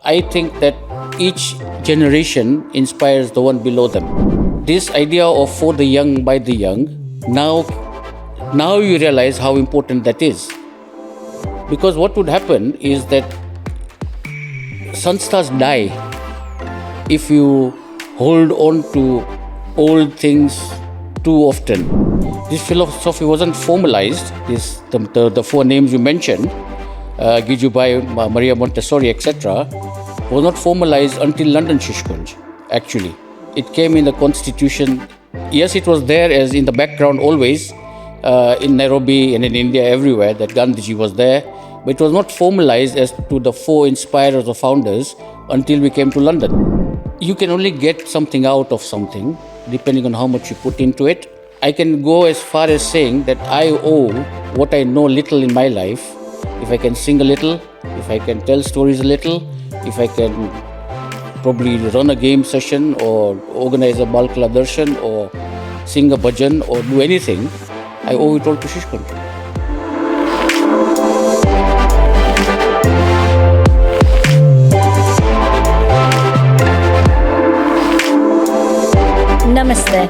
I think that each generation inspires the one below them. This idea of for the young, by the young, now you realize how important that is. Because what would happen is that sanstars die if you hold on to old things too often. This philosophy wasn't formalized. The four names you mentioned, Gijubai, Maria Montessori, etc., was not formalized until London Shishukunj, actually. It came in the constitution. Yes, it was there as in the background always, in Nairobi and in India, everywhere, that Gandhiji was there. But it was not formalized as to the four inspirers or founders until we came to London. You can only get something out of something, depending on how much you put into it. I can go as far as saying that I owe what I know little in my life. If I can sing a little, if I can tell stories a little, if I can probably run a game session or organize a Balkala Darshan or sing a bhajan or do anything, I owe it all to Shishukunj. Namaste.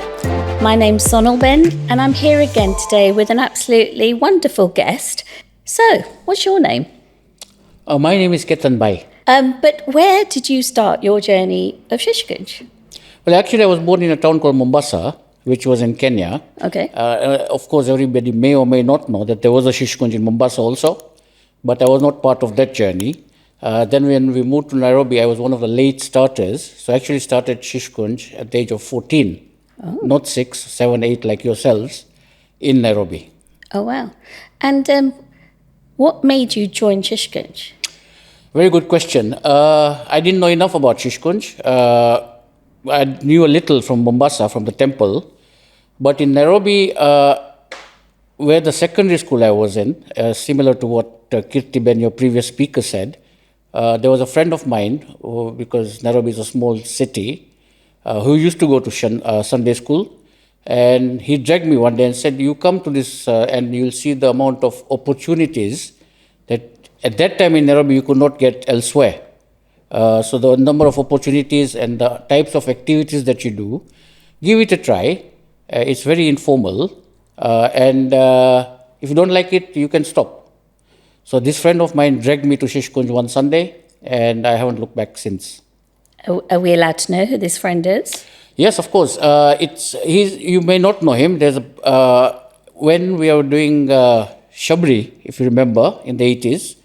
My name's Sonal Ben, and I'm here again today with an absolutely wonderful guest. So, what's your name? My name is Ketanbhai. But where did you start your journey of Shishukunj? Well, actually, I was born in a town called Mombasa, which was in Kenya. Okay. Of course, everybody may or may not know that there was a Shishukunj in Mombasa also, but I was not part of that journey. Then when we moved to Nairobi, I was one of the late starters. So I actually started Shishukunj at the age of 14, not 6, 7, 8 like yourselves, in Nairobi. Oh, wow. And what made you join Shishukunj? Very good question. I didn't know enough about Shishukunj. I knew a little from Mombasa, from the temple. But in Nairobi, where the secondary school I was in, similar to what Kirti Ben, your previous speaker, said, there was a friend of mine, because Nairobi is a small city, who used to go to Sunday school. And he dragged me one day and said, you come to this and you'll see the amount of opportunities that at that time in Nairobi you could not get elsewhere. So the number of opportunities and the types of activities that you do, give it a try. It's very informal. And if you don't like it, you can stop. So this friend of mine dragged me to Shishukunj one Sunday, and I haven't looked back since. Are we allowed to know who this friend is? Yes, of course. You may not know him. When we were doing Shabri, if you remember, in the 80s,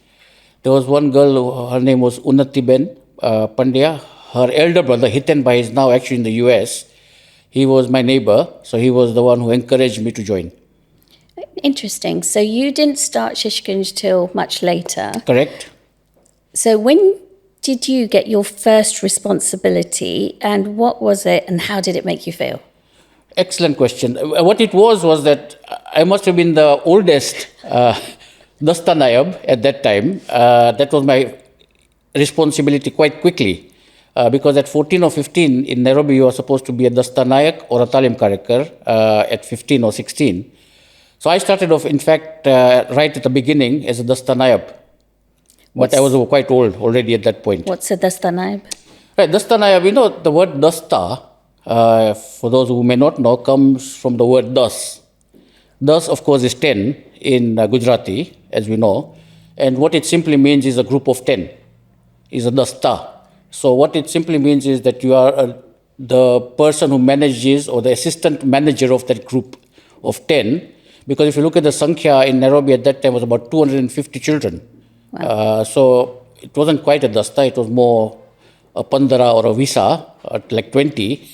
there was one girl, her name was Unnati Ben Pandya. Her elder brother, Ketanbhai, is now actually in the US. He was my neighbor, so he was the one who encouraged me to join. Interesting. So you didn't start Shishukunj till much later. Correct. So when did you get your first responsibility, and what was it, and how did it make you feel? Excellent question. What it was that I must have been the oldest Dasta Nayab at that time. That was my responsibility quite quickly. Because at 14 or 15 in Nairobi, you are supposed to be a Dasta Nayak or a Talim Karakar at 15 or 16. So I started off, in fact, right at the beginning as a Dasta Nayab. But I was quite old already at that point. What's a Dasta Naib? Right, Dasta Nayab, the word Dasta, for those who may not know, comes from the word Das. Das, of course, is 10 in Gujarati, as we know. And what it simply means is a group of 10, is a Dasta. So what it simply means is that you are the person who manages or the assistant manager of that group of 10. Because if you look at the Sankhya in Nairobi at that time, was about 250 children. Wow. So it wasn't quite a Dasta, it was more a Pandara or a Visa, like 20.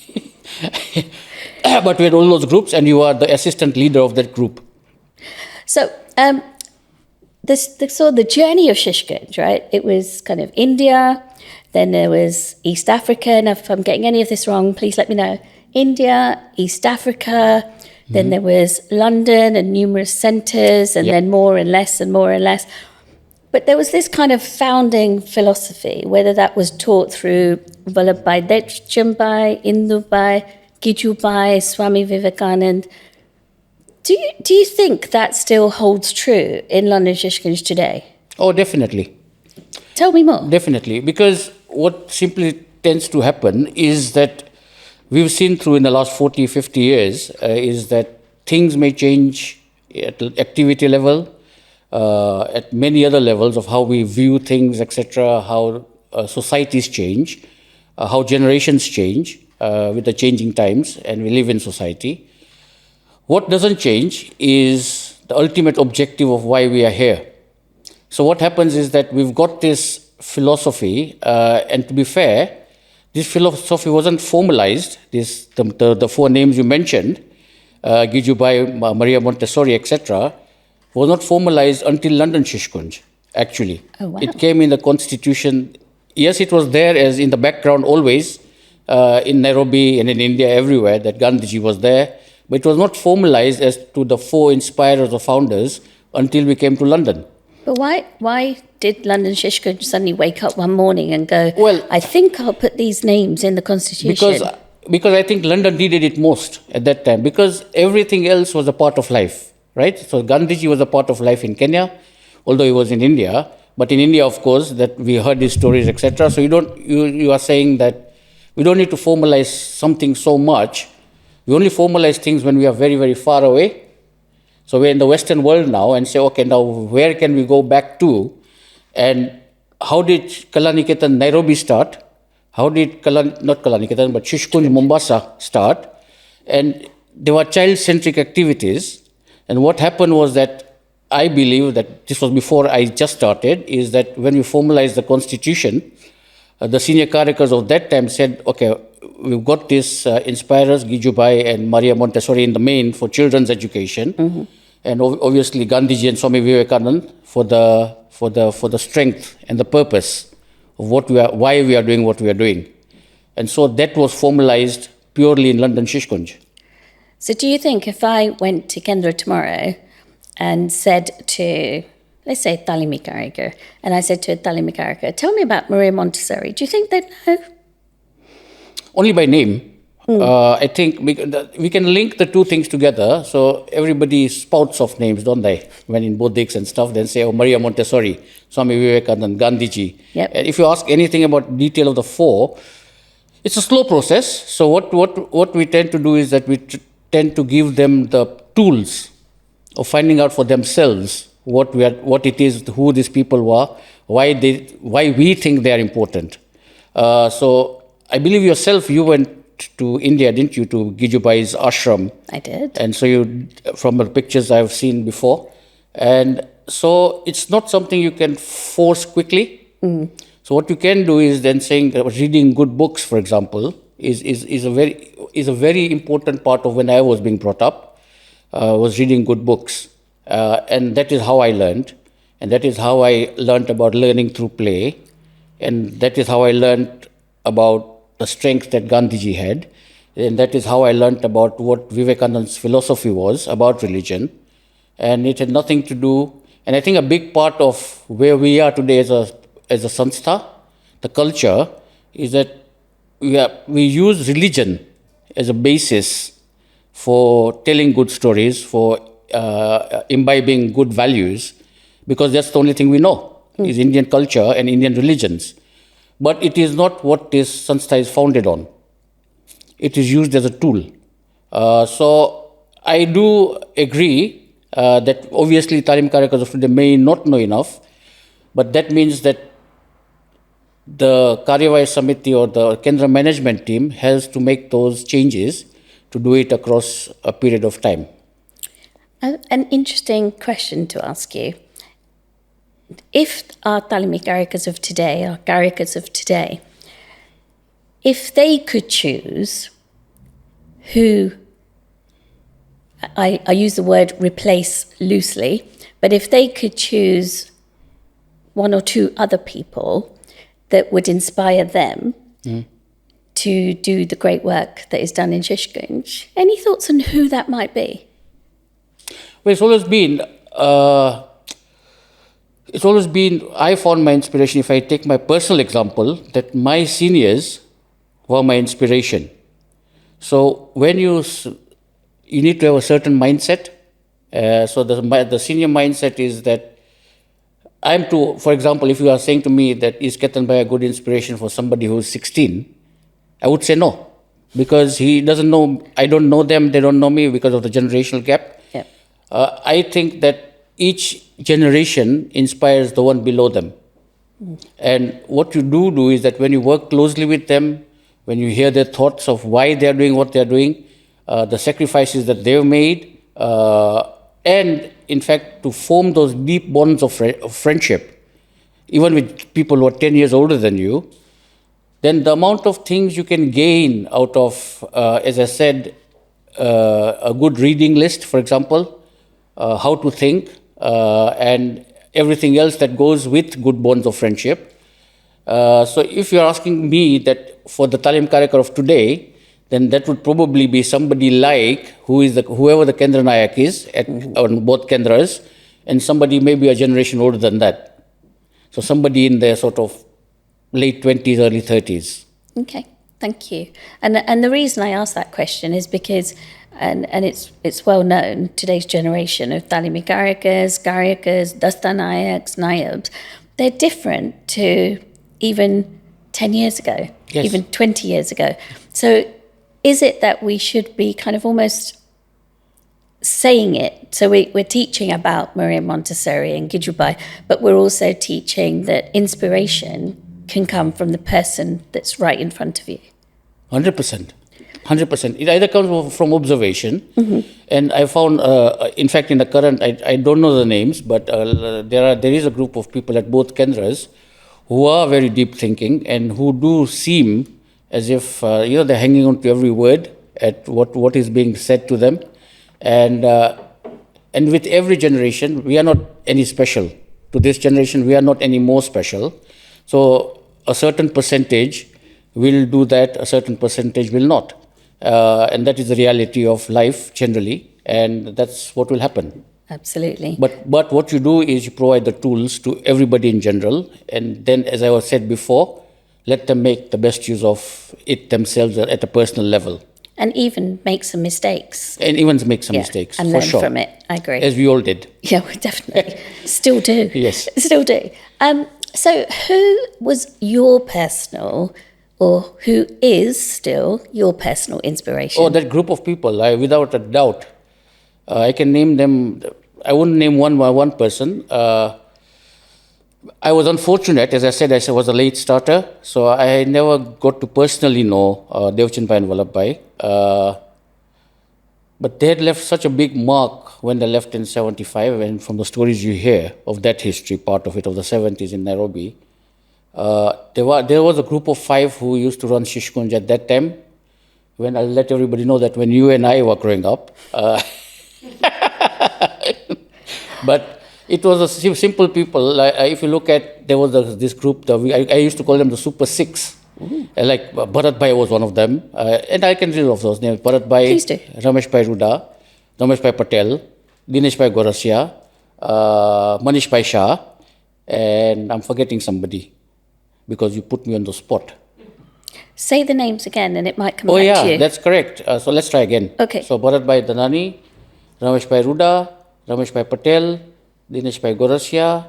But we had all those groups, and you are the assistant leader of that group. So the journey of Shishukunj, right? It was kind of India, then there was East Africa, and if I'm getting any of this wrong, please let me know. India, East Africa, then there was London and numerous centres, and then more and less and more and less. But there was this kind of founding philosophy, whether that was taught through Vallabhbhai Deshjambai, Indubai, Gijubai, Swami Vivekanand. Do you think that still holds true in London Shishukunj today? Oh, definitely. Tell me more. Definitely. Because what simply tends to happen is that we've seen through in the last 40, 50 years is that things may change at activity level, at many other levels of how we view things, etc., how societies change, how generations change with the changing times, and we live in society. What doesn't change is the ultimate objective of why we are here. So what happens is that we've got this philosophy, and to be fair, this philosophy wasn't formalized. The four names you mentioned, Gijubai, Maria Montessori, etc., was not formalized until London Shishukunj, actually. Oh, wow. It came in the constitution. Yes, it was there as in the background always, in Nairobi and in India, everywhere, that Gandhiji was there. But it was not formalized as to the four inspirers or founders until we came to London. But why did London Shishukunj suddenly wake up one morning and go, Well, I think I'll put these names in the constitution? Because I think London needed it most at that time, because everything else was a part of life, right? So Gandhiji was a part of life in Kenya, although he was in India. But in India, of course, that we heard his stories, etc. So you are saying that we don't need to formalize something so much. We only formalize things when we are very, very far away. So we're in the Western world now and say, okay, now where can we go back to? And how did Ketan Nairobi start? How did not Ketan, but Shishukunj Mombasa start? And there were child-centric activities. And what happened was that I believe that this was before I just started, is that when we formalized the constitution, the senior caricature of that time said, okay, we've got these inspirers, Gijubai and Maria Montessori in the main for children's education, and obviously Gandhiji and Swami Vivekananda for the strength and the purpose of why we are doing what we are doing. And so that was formalized purely in London Shishukunj. So do you think if I went to Kendra tomorrow and said to, let's say, Talimi Karika, and I said to Talimi Karika, tell me about Maria Montessori, do you think they'd know? Only by name. I think we can link the two things together. So everybody spouts of names, don't they? When in Bodhics and stuff, then say, oh, Maria Montessori, Swami Vivekananda, Gandhiji. Yep. And if you ask anything about detail of the four, it's a slow process. So what we tend to do is that we tend to give them the tools of finding out for themselves what it is, who these people were, why we think they are important. So I believe yourself, you went to India, didn't you, to Gijubai's ashram? I did. And so from the pictures I've seen before. And so it's not something you can force quickly. So what you can do is then saying reading good books, for example, is a very important part of when I was being brought up, was reading good books. And that is how I learned. And that is how I learned about learning through play. And that is how I learned about the strength that Gandhiji had. And that is how I learned about what Vivekananda's philosophy was about religion. And it had nothing to do, and I think a big part of where we are today as a sanstha, the culture, is that we use religion as a basis for telling good stories, for imbibing good values, because that's the only thing we know, is Indian culture and Indian religions. But it is not what this sanstha is founded on. It is used as a tool. So I do agree that obviously Talim Karakas of today may not know enough, but that means that the Karyavai Samiti or the Kendra management team has to make those changes to do it across a period of time. An interesting question to ask you. If our Talimi Karikas of today, our Karikas of today, if they could choose who, I use the word replace loosely, but if they could choose one or two other people that would inspire them to do the great work that is done in Shishukunj, any thoughts on who that might be? Well, it's always been, I found my inspiration, if I take my personal example, that my seniors were my inspiration. So when you need to have a certain mindset. So the senior mindset is that for example, if you are saying to me that is Ketanbhai a good inspiration for somebody who's 16, I would say no. Because he doesn't know, I don't know them, they don't know me because of the generational gap. Yep. I think that each generation inspires the one below them. And what you do is that when you work closely with them, when you hear their thoughts of why they are doing what they are doing, the sacrifices that they've made, and in fact to form those deep bonds of friendship, even with people who are 10 years older than you, then the amount of things you can gain out of, as I said, a good reading list, for example, how to think, and everything else that goes with good bonds of friendship. So if you're asking me that for the Talim Karyakar of today, then that would probably be somebody like whoever the Kendra Nayak is on both Kendras, and somebody maybe a generation older than that. So somebody in their sort of late 20s, early 30s. Okay, thank you. And the reason I asked that question is because, and it's well known, today's generation of Talimi Karyakas, Dastanayaks, Nayabs, they're different to even 10 years ago, yes. even 20 years ago. So is it that we should be kind of almost saying it? So we're teaching about Maria Montessori and Gidrubai, but we're also teaching that inspiration can come from the person that's right in front of you. 100%. It either comes from observation, and I found, in fact, in the current, I don't know the names, but there is a group of people at both Kendras who are very deep thinking and who do seem as if they're hanging on to every word at what is being said to them, and with every generation, we are not any special. To this generation, we are not any more special. So a certain percentage will do that, a certain percentage will not. And that is the reality of life generally, and that's what will happen. Absolutely. But what you do is you provide the tools to everybody in general, and then, as I was said before, let them make the best use of it themselves at a personal level. And even make some mistakes. And even make some mistakes, and for learn sure. from it, I agree. As we all did. Yeah, we definitely still do. Yes. Still do. So who was your personal, or who is still your personal inspiration? Oh, that group of people, without a doubt. I can name them. I wouldn't name one person. I was unfortunate, as I said, I was a late starter, so I never got to personally know Devchandbhai and Vallabhbhai. But they had left such a big mark when they left in 75, and from the stories you hear of that history, part of it, of the 70s in Nairobi, there was a group of 5 who used to run Shishukunj at that time. When I'll let everybody know that when you and I were growing up. But it was a simple people. If you look at, there was this group, I used to call them the Super Six. Like Bharatbhai was one of them. And I can read off those names. Bharatbhai, Rameshbhai Ruda, Rameshbhai Patel, Dineshbhai Gorasia, Manishbhai Shah, and I'm forgetting somebody because you put me on the spot. Say the names again and it might come back to you. Oh yeah, that's correct. So let's try again. Okay. So Bharatbhai Damani, Rameshbhai Ruda, Rameshbhai Patel, Dineshbhai Gorasia,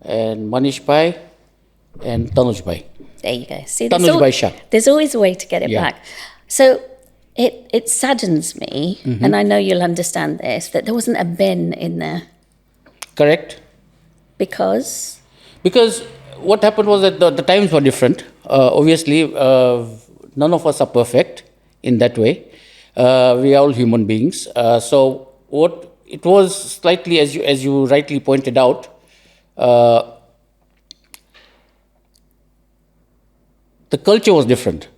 and Manishbhai, and Tanujbhai. There you go. See, Tanujbhai Shah. There's always a way to get it back. So it saddens me, and I know you'll understand this, that there wasn't a Ben in there. Correct. Because what happened was that the times were different. Obviously, none of us are perfect in that way. We are all human beings. So what it was slightly, as you rightly pointed out, the culture was different.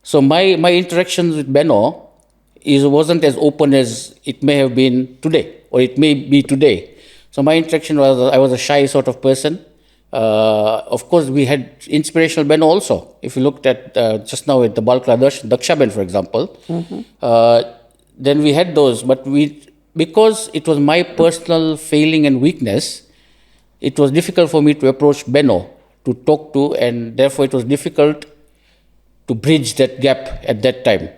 So my interactions with Benno wasn't as open as it may have been today, or it may be today. So my interaction was, I was a shy sort of person. Of course, we had inspirational Benno also. If you looked at just now at the Balkla Daksha Ben, for example, then we had those. But because it was my personal failing and weakness, it was difficult for me to approach Benno, to talk to, and therefore it was difficult to bridge that gap at that time.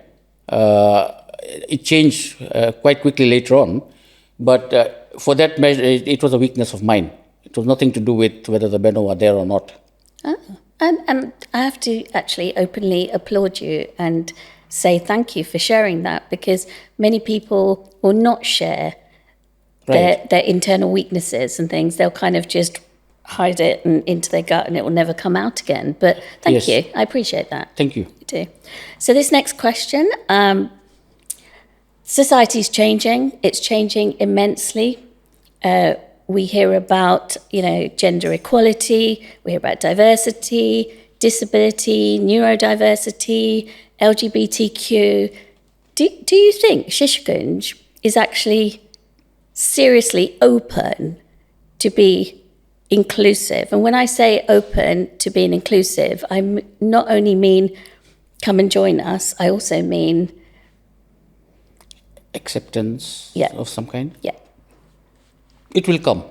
It changed quite quickly later on, but for that measure, it was a weakness of mine. It was nothing to do with whether the Benno are there or not. And I have to actually openly applaud you and say thank you for sharing that, because many people will not share their internal weaknesses and things. They'll kind of just hide it and into their gut, and it will never come out again. But thank you. I appreciate that. Thank you. I do. So this next question, society's changing. It's changing immensely. We hear about, gender equality. We hear about diversity, disability, neurodiversity, LGBTQ. Do you think Shishukunj is actually seriously open to be inclusive? And when I say open to being inclusive, I not only mean come and join us, I also mean acceptance of some kind. Yeah. It will come.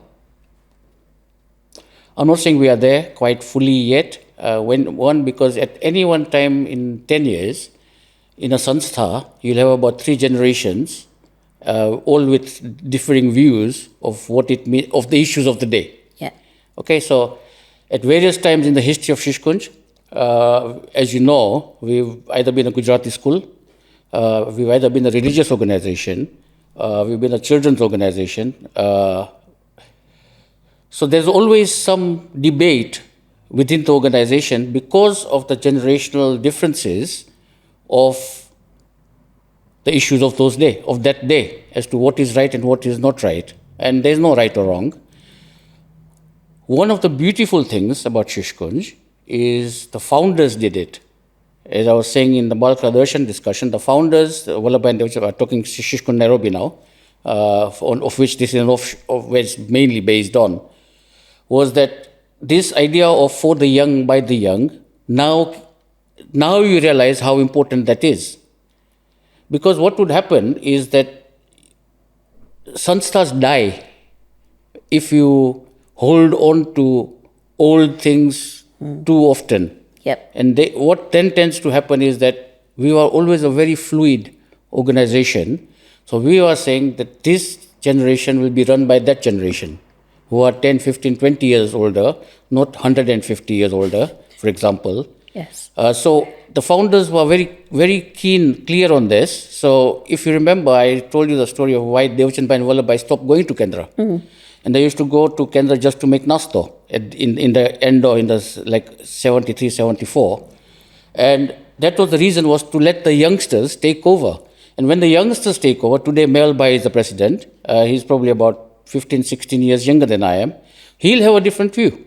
I'm not saying we are there quite fully yet. Because at any one time in 10 years, in a sanstha, you'll have about 3 generations, all with differing views of what it means, of the issues of the day. Yeah. Okay, so at various times in the history of Shishukunj, as you know, we've either been a Gujarati school, we've either been a religious organization, we've been a children's organization. So there's always some debate within the organization because of the generational differences of the issues of that day, as to what is right and what is not right. And there's no right or wrong. One of the beautiful things about Shishukunj is the founders did it. As I was saying in the Balkra Darshan discussion, the founders, Vallabhbhai and Devachan, are talking Shishukunj Nairobi now, of which this is where it's mainly based on, was that this idea of for the young, by the young, now you realize how important that is. Because what would happen is that sanstha's die if you hold on to old things too often. Yep. And what then tends to happen is that we were always a very fluid organization. So we are saying that this generation will be run by that generation, who are 10, 15, 20 years older, not 150 years older, for example. Yes. So the founders were very, very clear on this. So if you remember, I told you the story of why Devachan and Vallabhbhai stopped going to Kendra. Mm-hmm. And they used to go to Kendra just to make nasto in the end or in the like 73, 74. And that was the reason, was to let the youngsters take over. And when the youngsters take over, today Mehalbhai is the president. He's probably about 15, 16 years younger than I am. He'll have a different view.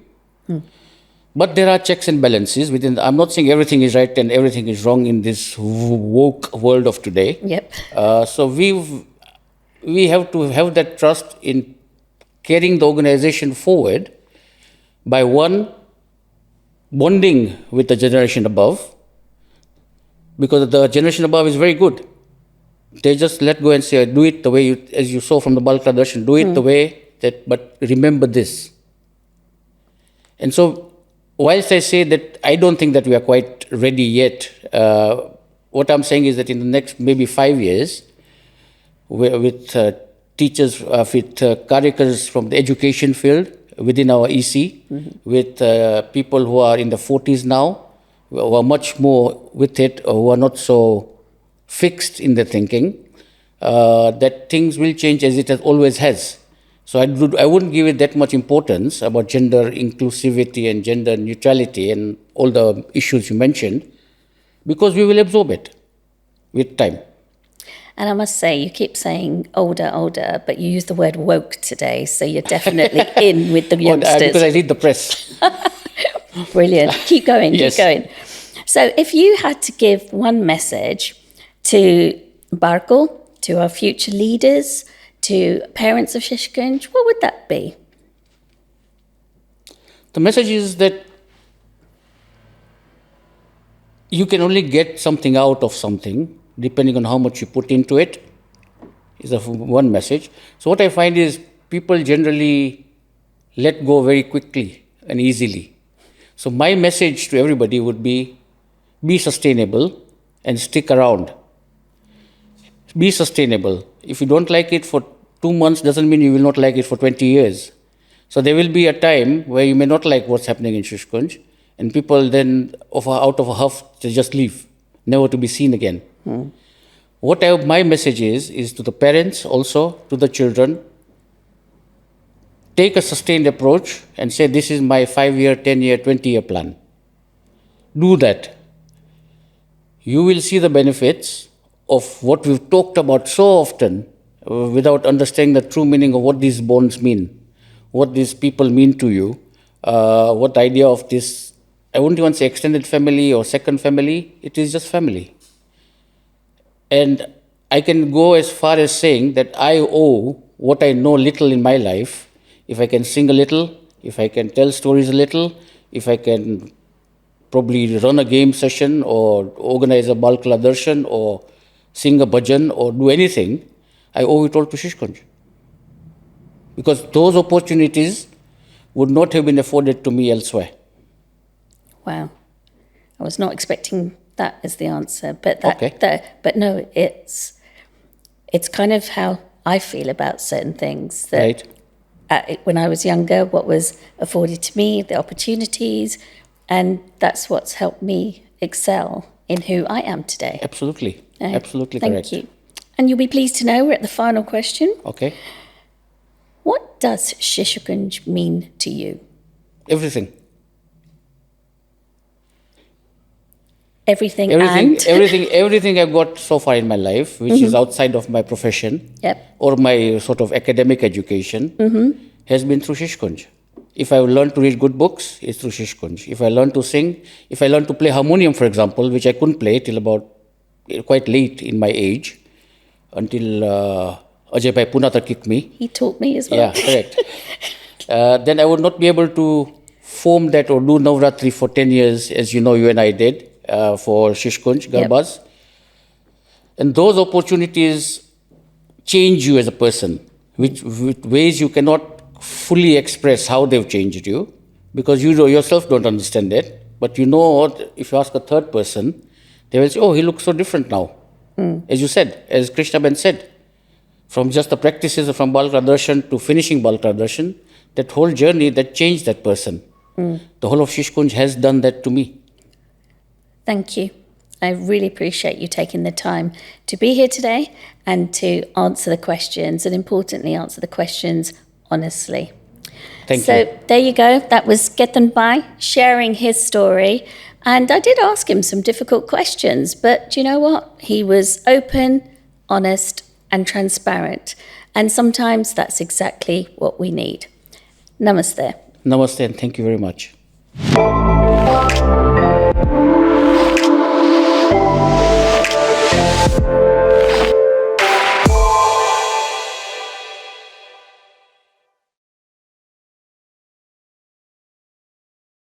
But there are checks and balances within. I'm not saying everything is right and everything is wrong in this woke world of today. Yep. So we have to have that trust in carrying the organization forward by bonding with the generation above, because the generation above is very good. They just let go and say, do it the way as you saw from the Balkra Darshan, do it the way that, but remember this. And so, whilst I say that I don't think that we are quite ready yet, what I'm saying is that in the next maybe 5 years, with teachers, with karyakars from the education field within our EC, with people who are in the 40s now, who are much more with it, or who are not so fixed in their thinking, that things will change as it always has. So I wouldn't give it that much importance about gender inclusivity and gender neutrality and all the issues you mentioned, because we will absorb it with time. And I must say, you keep saying older, but you use the word woke today, so you're definitely in with the youngsters. Because I read the press. Brilliant. Keep going, Yes. keep going. So if you had to give one message to Barkle, to our future leaders, to parents of Shishukunj, what would that be? The message is that you can only get something out of something depending on how much you put into it, is one message. So what I find is people generally let go very quickly and easily. So my message to everybody would be sustainable and stick around. Be sustainable. If you don't like it for 2 months, doesn't mean you will not like it for 20 years. So there will be a time where you may not like what's happening in Shishukunj, and people then, out of a huff, they just leave, never to be seen again. My message is to the parents also, to the children, take a sustained approach and say, this is my 5-year, 10-year, 20-year plan. Do that. You will see the benefits of what we've talked about so often without understanding the true meaning of what these bonds mean, what these people mean to you, what the idea of this, I wouldn't even say extended family or second family, it is just family. And I can go as far as saying that I owe what I know little in my life. If I can sing a little, if I can tell stories a little, if I can probably run a game session or organize a Balkala Darshan or sing a bhajan or do anything, I owe it all to Shishukunj. Because those opportunities would not have been afforded to me elsewhere. Wow. I was not expecting that as the answer, but but no, it's kind of how I feel about certain things. That when I was younger, what was afforded to me, the opportunities, and that's what's helped me excel in who I am today. Absolutely. Absolutely correct. Thank you. And you'll be pleased to know we're at the final question. Okay. What does Shishukunj mean to you? Everything. Everything I've got so far in my life, which is outside of my profession or my sort of academic education, has been through Shishukunj. If I learned to read good books, it's through Shishukunj. If I learned to sing, if I learned to play harmonium, for example, which I couldn't play till about quite late in my age, until Ajay Bhai Punata kicked me. He taught me as well. Yeah, correct. Then I would not be able to form that or do Navratri for 10 years, as you know, you and I did. For Shishukunj Garbas. And those opportunities change you as a person, with ways you cannot fully express how they've changed you, because you yourself don't understand that. But you know, if you ask a third person, they will say, oh, he looks so different now. As you said, as Krishna Ben said, from just the practices from Balkala Darshan to finishing Balkala Darshan, that whole journey that changed that person. The whole of Shishukunj has done that to me. Thank you. I really appreciate you taking the time to be here today and to answer the questions, and importantly, answer the questions honestly. Thank you. So there you go. That was Ketanbhai sharing his story. And I did ask him some difficult questions, but you know what? He was open, honest, and transparent. And sometimes that's exactly what we need. Namaste. Namaste, and thank you very much.